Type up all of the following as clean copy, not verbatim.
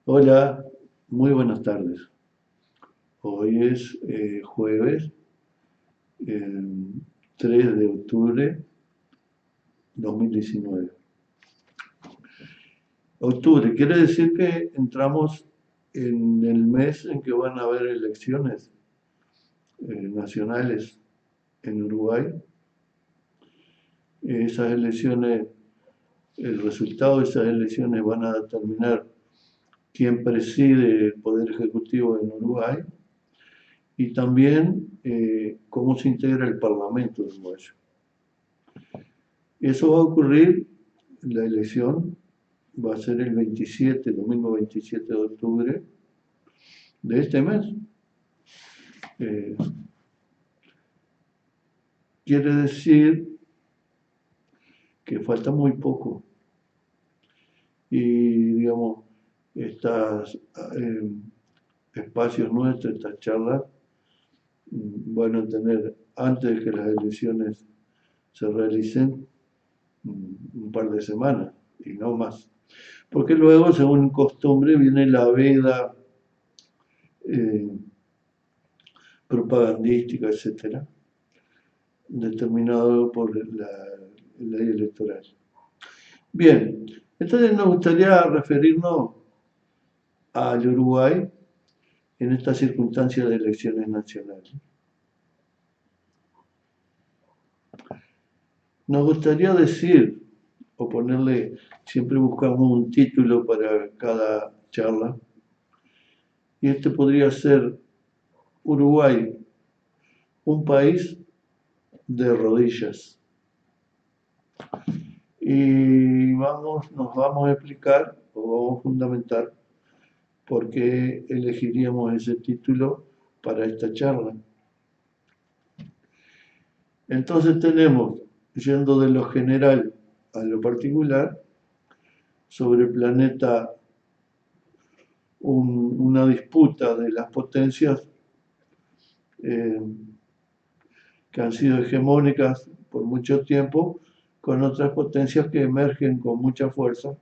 Hola, muy buenas tardes. Hoy es jueves eh, 3 de octubre 2019. Octubre quiere decir que entramos en el mes en que van a haber elecciones nacionales en Uruguay. Esas elecciones, el resultado de esas elecciones van a determinar quién preside el Poder Ejecutivo en Uruguay y también cómo se integra el Parlamento uruguayo. Eso va a ocurrir, la elección va a ser el 27, domingo 27 de octubre de este mes. Eh, Quiere decir que falta muy poco y, digamos, estos espacios nuestros, estas charlas, van a tener, antes de que las elecciones se realicen, un par de semanas y no más. Porque luego, según costumbre, viene la veda eh, propagandística, etcétera, determinado por la ley electoral. Bien, entonces nos gustaría referirnos al Uruguay en esta circunstancia de elecciones nacionales. Nos gustaría decir, o ponerle, siempre buscamos un título para cada charla, y este podría ser Uruguay, un país de rodillas. Y nos vamos a explicar o vamos a fundamentar por qué elegiríamos ese título para esta charla. Entonces tenemos, yendo de lo general a lo particular, sobre el planeta una disputa de las potencias eh, que han sido hegemónicas por mucho tiempo con otras potencias que emergen con mucha fuerza.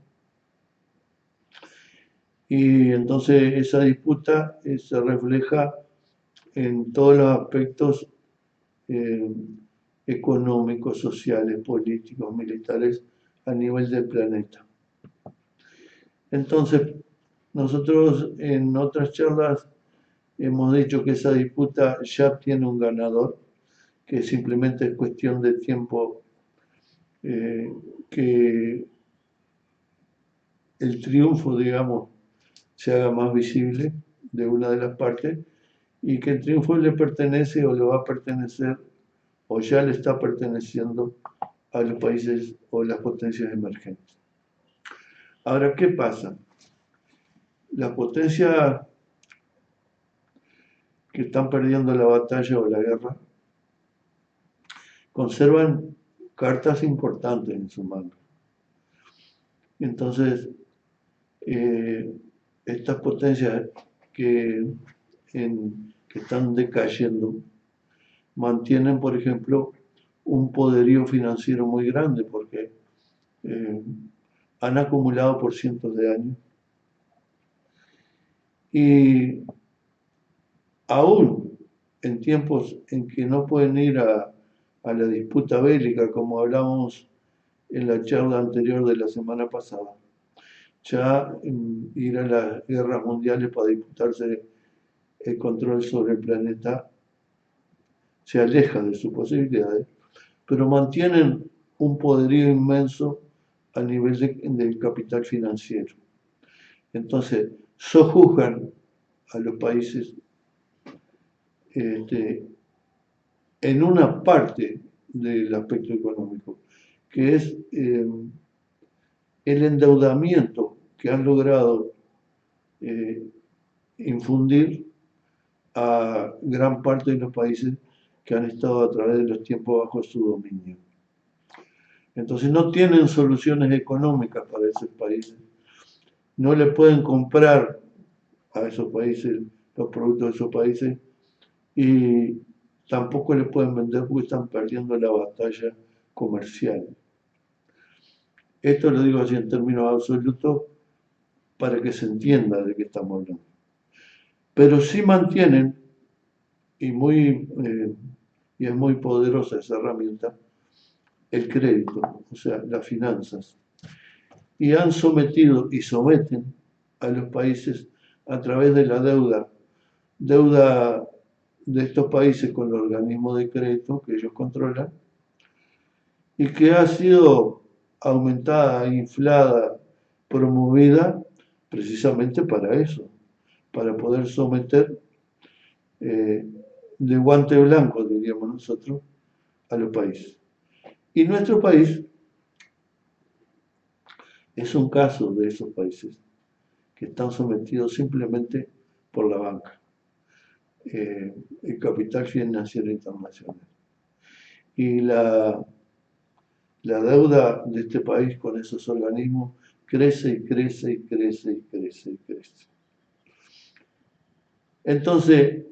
Y entonces esa disputa se refleja en todos los aspectos eh, económicos, sociales, políticos, militares a nivel del planeta. Entonces, nosotros en otras charlas hemos dicho que esa disputa ya tiene un ganador, que simplemente es cuestión de tiempo eh, que el triunfo, digamos, se haga más visible de una de las partes y que el triunfo le pertenece o le va a pertenecer o ya le está perteneciendo a los países o las potencias emergentes. Ahora, ¿qué pasa? Las potencias que están perdiendo la batalla o la guerra conservan cartas importantes en su mano. Entonces, eh, estas potencias que, que están decayendo mantienen, por ejemplo, un poderío financiero muy grande porque eh, han acumulado por cientos de años. Y aún en tiempos en que no pueden ir a la disputa bélica, como hablábamos en la charla anterior de la semana pasada, ya ir a las guerras mundiales para disputarse el control sobre el planeta se aleja de sus posibilidades, pero mantienen un poderío inmenso a nivel del capital financiero. Entonces, sojuzgan a los países este, en una parte del aspecto económico, que es el endeudamiento que han logrado eh, infundir a gran parte de los países que han estado a través de los tiempos bajo su dominio. Entonces no tienen soluciones económicas para esos países, no le pueden comprar a esos países los productos de esos países y tampoco le pueden vender porque están perdiendo la batalla comercial. Esto lo digo así en términos absolutos para que se entienda de qué estamos hablando. Pero sí mantienen, y, y es muy poderosa esa herramienta, el crédito, o sea, las finanzas. Y han sometido y someten a los países a través de la deuda de estos países con los organismos de crédito que ellos controlan, y que ha sido aumentada, inflada, promovida precisamente para eso, para poder someter eh, de guante blanco, diríamos nosotros, a los países. Y nuestro país es un caso de esos países que están sometidos simplemente por la banca, el capital financiero internacional. Y la deuda de este país con esos organismos crece y crece y crece y crece y crece. Entonces,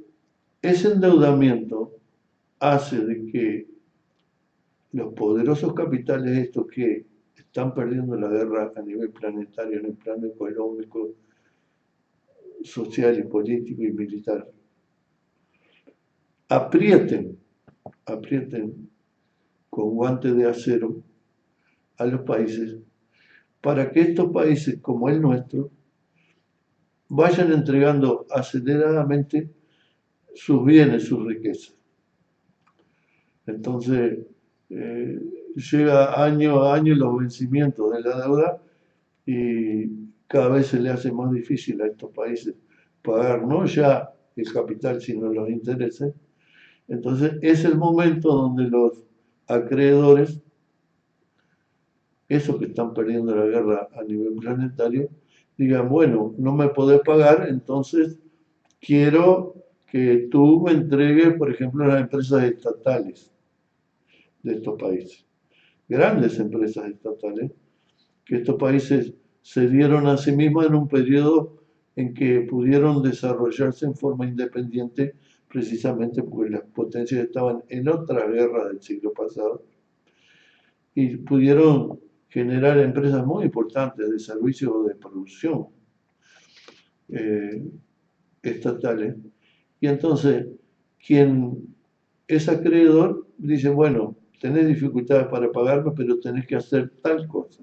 ese endeudamiento hace de que los poderosos capitales estos que están perdiendo la guerra a nivel planetario, en el plano económico, social y político y militar, aprieten, aprieten con guantes de acero a los países para que estos países como el nuestro vayan entregando aceleradamente sus bienes, sus riquezas. Entonces, llega año a año los vencimientos de la deuda y cada vez se le hace más difícil a estos países pagar no ya el capital, sino los intereses. Entonces, es el momento donde los acreedores, esos que están perdiendo la guerra a nivel planetario, digan, bueno, no me podés pagar, entonces quiero que tú me entregues, por ejemplo, las empresas estatales de estos países, grandes empresas estatales, que estos países se dieron a sí mismos en un periodo en que pudieron desarrollarse en forma independiente, precisamente porque las potencias estaban en otra guerra del siglo pasado, y pudieron generar empresas muy importantes de servicios o de producción eh, estatales. Y entonces, quien es acreedor dice, bueno, tenés dificultades para pagarme, pero tenés que hacer tal cosa.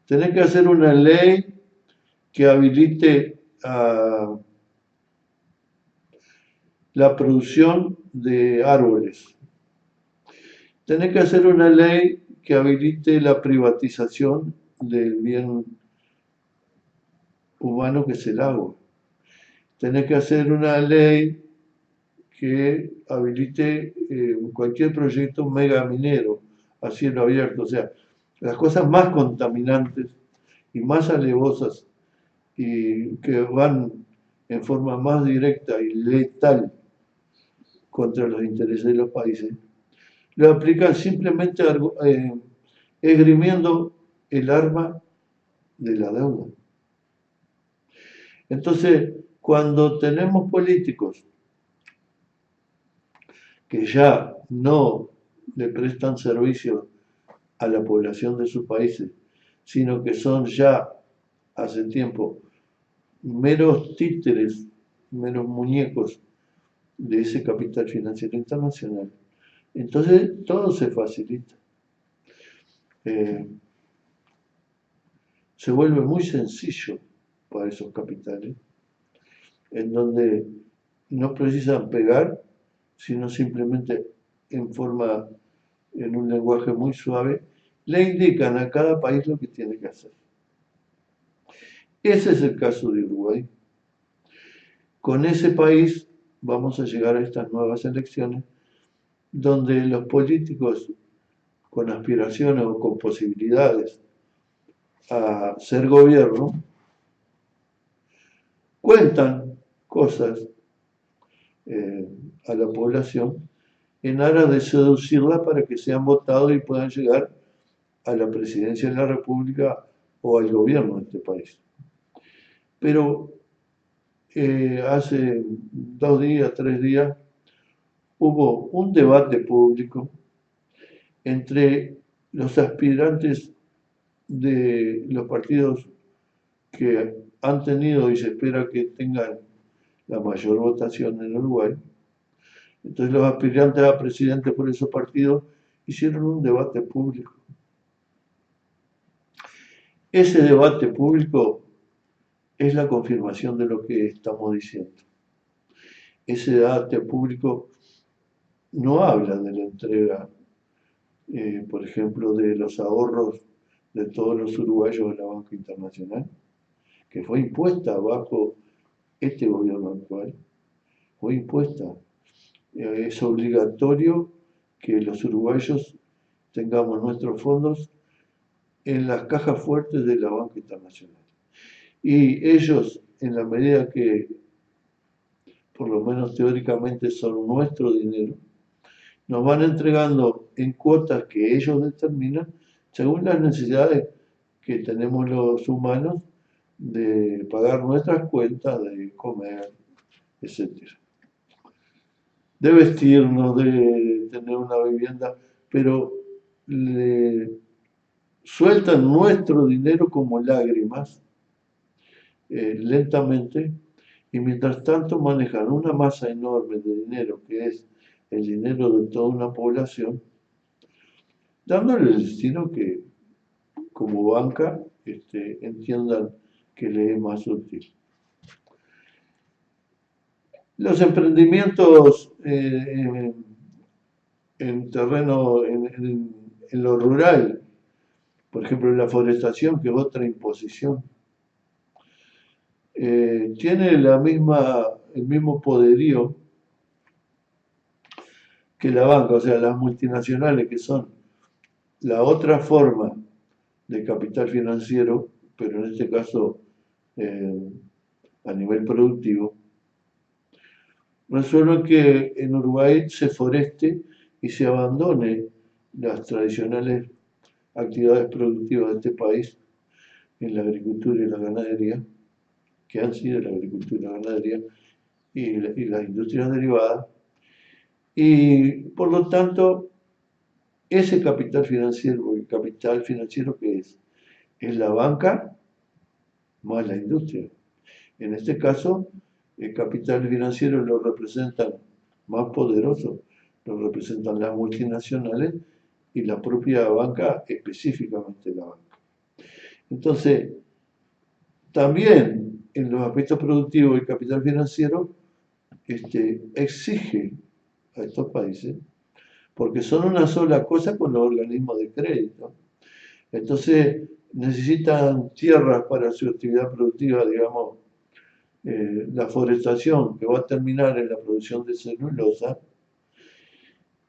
Tenés que hacer una ley que habilite la producción de árboles. Tenés que hacer una ley que habilite la privatización del bien humano que es el agua. Tenés que hacer una ley que habilite cualquier proyecto mega minero a cielo abierto. O sea, las cosas más contaminantes y más alevosas y que van en forma más directa y letal contra los intereses de los países, lo aplican simplemente esgrimiendo el arma de la deuda. Entonces, cuando tenemos políticos que ya no le prestan servicio a la población de sus países, sino que son ya hace tiempo meros títeres, meros muñecos de ese capital financiero internacional, entonces todo se facilita. Se vuelve muy sencillo para esos capitales, en donde no precisan pegar, sino simplemente en forma, en un lenguaje muy suave, le indican a cada país lo que tiene que hacer. Ese es el caso de Uruguay. Con ese país vamos a llegar a estas nuevas elecciones, donde los políticos con aspiraciones o con posibilidades a ser gobierno cuentan cosas a la población en aras de seducirla para que sean votados y puedan llegar a la presidencia de la República o al gobierno de este país. Pero hace 2 días, 3 días, hubo un debate público entre los aspirantes de los partidos que han tenido y se espera que tengan la mayor votación en Uruguay. Entonces los aspirantes a presidente por esos partidos hicieron un debate público. Ese debate público es la confirmación de lo que estamos diciendo. Ese debate público no habla de la entrega, por ejemplo, de los ahorros de todos los uruguayos de la banca internacional, que fue impuesta bajo este gobierno actual, fue impuesta. Es obligatorio que los uruguayos tengamos nuestros fondos en las cajas fuertes de la banca internacional. Y ellos, en la medida que, por lo menos teóricamente, son nuestro dinero, nos van entregando en cuotas que ellos determinan según las necesidades que tenemos los humanos de pagar nuestras cuentas, de comer, etc. De vestirnos, de tener una vivienda, pero le sueltan nuestro dinero como lágrimas, lentamente, y mientras tanto manejan una masa enorme de dinero, que es el dinero de toda una población, dándole el destino que como banca entiendan que le es más útil. Los emprendimientos en terreno, en lo rural, por ejemplo, la forestación, que es otra imposición, tiene el mismo poderío que la banca, o sea, las multinacionales, que son la otra forma de capital financiero, pero en este caso a nivel productivo, resuelven que en Uruguay se foreste y se abandone las tradicionales actividades productivas de este país en la agricultura y la ganadería, que han sido la agricultura y la ganadería y las industrias derivadas, y por lo tanto ese capital financiero, el capital financiero que es la banca más la industria. En este caso, el capital financiero lo representan más poderosos, lo representan las multinacionales y la propia banca, específicamente la banca. Entonces, también en los aspectos productivos el capital financiero exige a estos países, porque son una sola cosa con los organismos de crédito. Entonces, necesitan tierras para su actividad productiva, digamos, la forestación, que va a terminar en la producción de celulosa,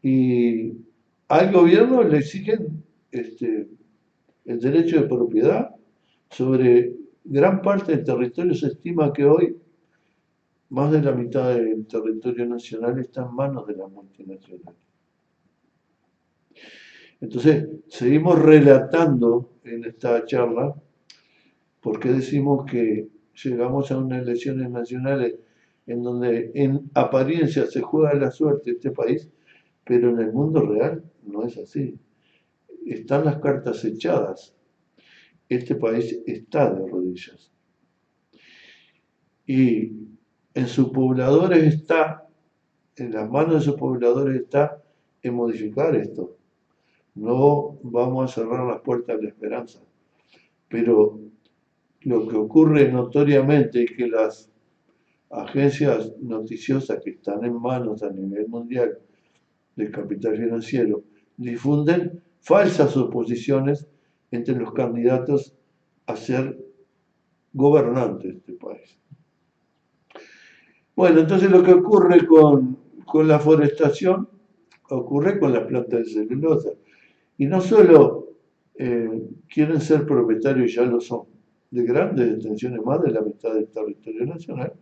y al gobierno le exigen el derecho de propiedad sobre gran parte del territorio. Se estima que hoy más de la mitad del territorio nacional está en manos de las multinacionales. Entonces, seguimos relatando en esta charla por qué decimos que llegamos a unas elecciones nacionales en donde en apariencia se juega la suerte de este país, pero en el mundo real no es así. Están las cartas echadas. Este país está de rodillas. Y en sus pobladores está, en las manos de sus pobladores está en modificar esto. No vamos a cerrar las puertas de la esperanza. Pero lo que ocurre notoriamente es que las agencias noticiosas que están en manos a nivel mundial del capital financiero difunden falsas oposiciones entre los candidatos a ser gobernantes de este país. Bueno, entonces lo que ocurre con la forestación ocurre con las plantas de celulosa. Y no solo quieren ser propietarios, ya lo son, de grandes extensiones, más de la mitad del territorio nacional,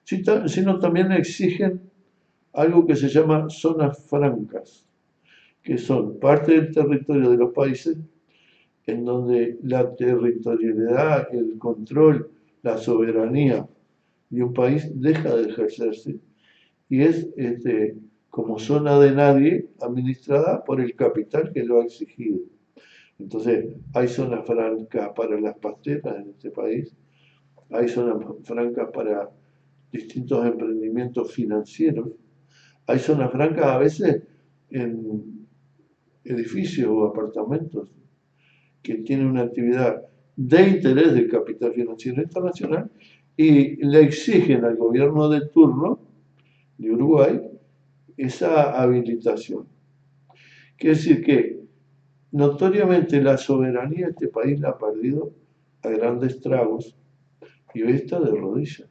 sino también exigen algo que se llama zonas francas, que son parte del territorio de los países en donde la territorialidad, el control, la soberanía de un país deja de ejercerse y es como zona de nadie administrada por el capital que lo ha exigido. Entonces, hay zonas francas para las pasteras en este país, hay zonas francas para distintos emprendimientos financieros, hay zonas francas a veces en edificios o apartamentos que tienen una actividad de interés del capital financiero internacional y le exigen al gobierno de turno de Uruguay esa habilitación. Quiere decir que notoriamente la soberanía de este país la ha perdido a grandes tragos y hoy está de rodillas.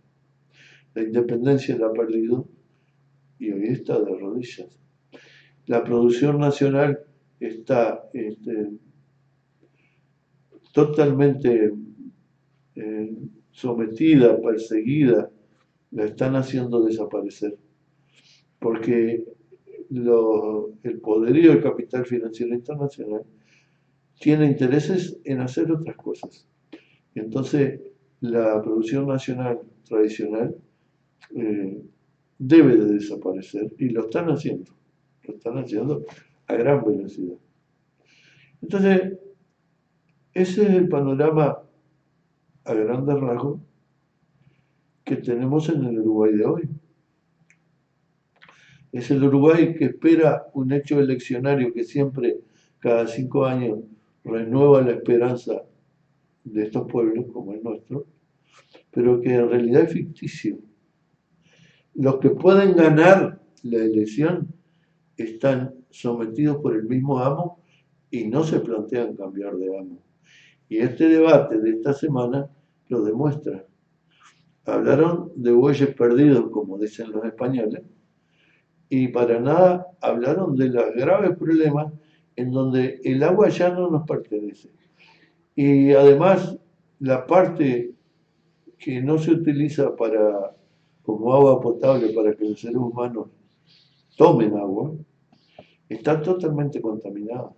La independencia la ha perdido y hoy está de rodillas. La producción nacional está totalmente sometida, perseguida, la están haciendo desaparecer. Porque el poderío del capital financiero internacional tiene intereses en hacer otras cosas. Entonces, la producción nacional tradicional eh, debe de desaparecer y lo están haciendo a gran velocidad. Entonces, ese es el panorama a grandes rasgos que tenemos en el Uruguay de hoy. Es el Uruguay que espera un hecho eleccionario que siempre, cada 5 años, renueva la esperanza de estos pueblos, como el nuestro, pero que en realidad es ficticio. Los que pueden ganar la elección están sometidos por el mismo amo y no se plantean cambiar de amo. Y este debate de esta semana lo demuestra. Hablaron de bueyes perdidos, como dicen los españoles, y para nada hablaron de los graves problemas en donde el agua ya no nos pertenece. Y además, la parte que no se utiliza como agua potable para que los seres humanos tomen agua, está totalmente contaminada.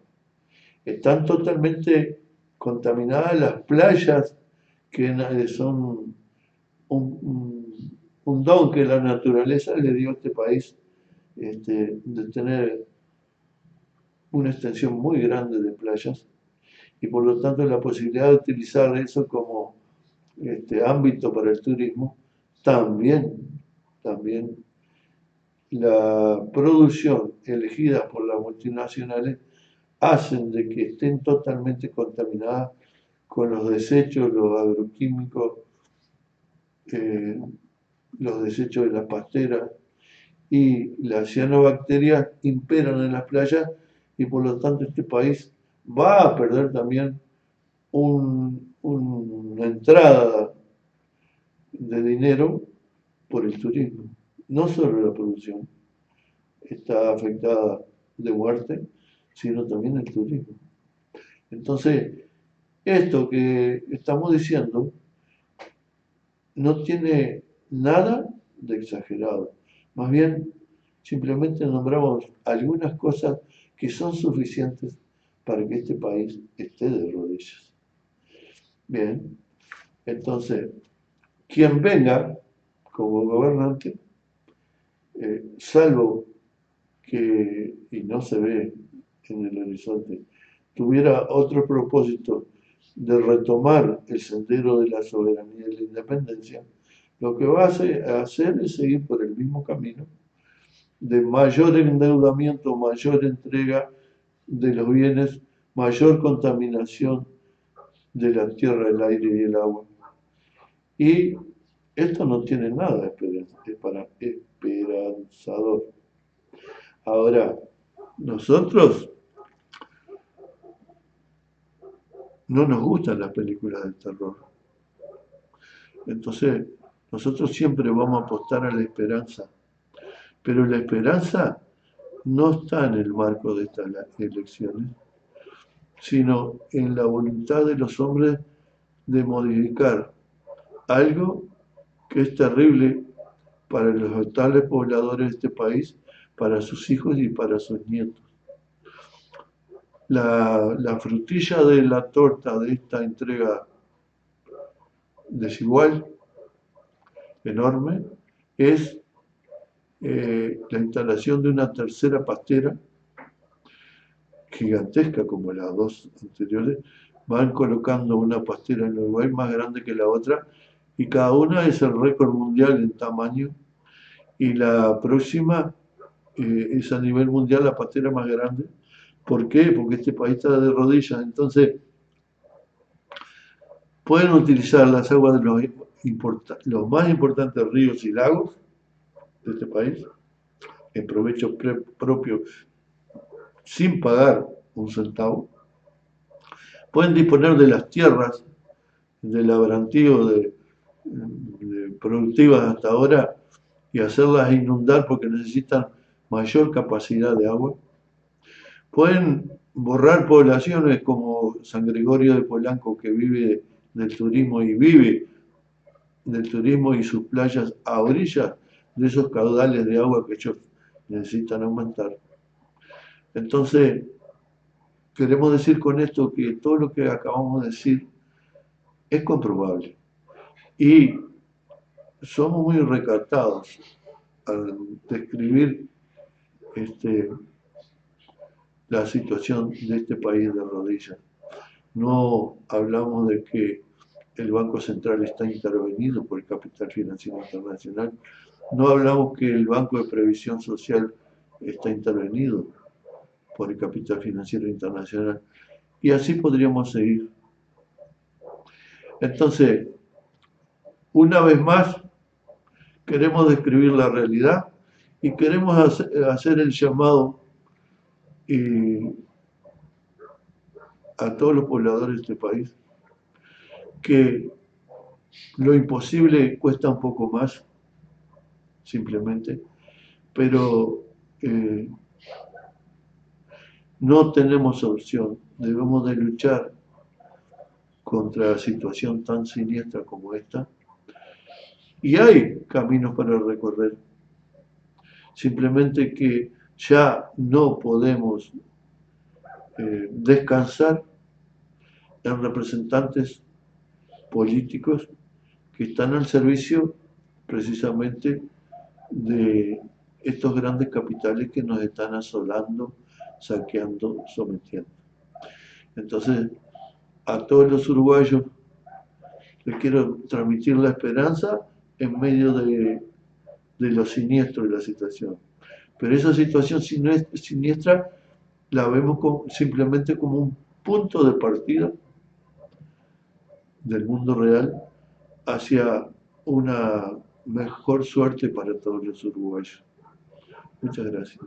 Están totalmente contaminadas las playas que son un don que la naturaleza le dio a este país, de tener una extensión muy grande de playas y por lo tanto la posibilidad de utilizar eso como ámbito para el turismo, también la producción elegida por las multinacionales hacen de que estén totalmente contaminadas con los desechos, los agroquímicos, eh, los desechos de las pasteras y las cianobacterias imperan en las playas y por lo tanto este país va a perder también una entrada de dinero por el turismo. No solo la producción está afectada de muerte, sino también el turismo. Entonces, esto que estamos diciendo no tiene nada de exagerado. Más bien, simplemente nombramos algunas cosas que son suficientes para que este país esté de rodillas. Bien, entonces, quien venga como gobernante, salvo que, y no se ve en el horizonte, tuviera otro propósito de retomar el sendero de la soberanía y la independencia, lo que va a hacer es seguir por el mismo camino de mayor endeudamiento, mayor entrega de los bienes, mayor contaminación de la tierra, el aire y el agua. Y esto no tiene nada esperanzador. Ahora, nosotros no nos gustan las películas de terror. Entonces, nosotros siempre vamos a apostar a la esperanza. Pero la esperanza no está en el marco de estas elecciones, sino en la voluntad de los hombres de modificar algo que es terrible para los actuales pobladores de este país, para sus hijos y para sus nietos. La frutilla de la torta de esta entrega desigual, enorme, es la instalación de una tercera pastera gigantesca como las dos anteriores, van colocando una pastera en Uruguay más grande que la otra y cada una es el récord mundial en tamaño y la próxima es a nivel mundial la pastera más grande. ¿Por qué? Porque este país está de rodillas. Entonces, pueden utilizar las aguas de los más importantes ríos y lagos de este país en provecho propio sin pagar un centavo. Pueden disponer de las tierras del labrantío de productivas hasta ahora y hacerlas inundar porque necesitan mayor capacidad de agua. Pueden borrar poblaciones como San Gregorio de Polanco, que vive del turismo y vive del turismo y sus playas a orillas de esos caudales de agua que ellos necesitan aumentar. Entonces, queremos decir con esto que todo lo que acabamos de decir es comprobable. Y somos muy recatados al describir la situación de este país de rodillas. No hablamos de que el Banco Central está intervenido por el capital financiero internacional. No hablamos que el Banco de Previsión Social está intervenido por el capital financiero internacional. Y así podríamos seguir. Entonces, una vez más, queremos describir la realidad y queremos hacer el llamado a todos los pobladores de este país que lo imposible cuesta un poco más, simplemente, pero no tenemos opción. Debemos de luchar contra la situación tan siniestra como esta. Y hay caminos para recorrer. Simplemente que ya no podemos descansar en representantes políticos que están al servicio precisamente de estos grandes capitales que nos están asolando, saqueando, sometiendo. Entonces, a todos los uruguayos les quiero transmitir la esperanza en medio de lo siniestro de la situación. Pero esa situación siniestra la vemos simplemente como un punto de partida del mundo real hacia una mejor suerte para todos los uruguayos. Muchas gracias.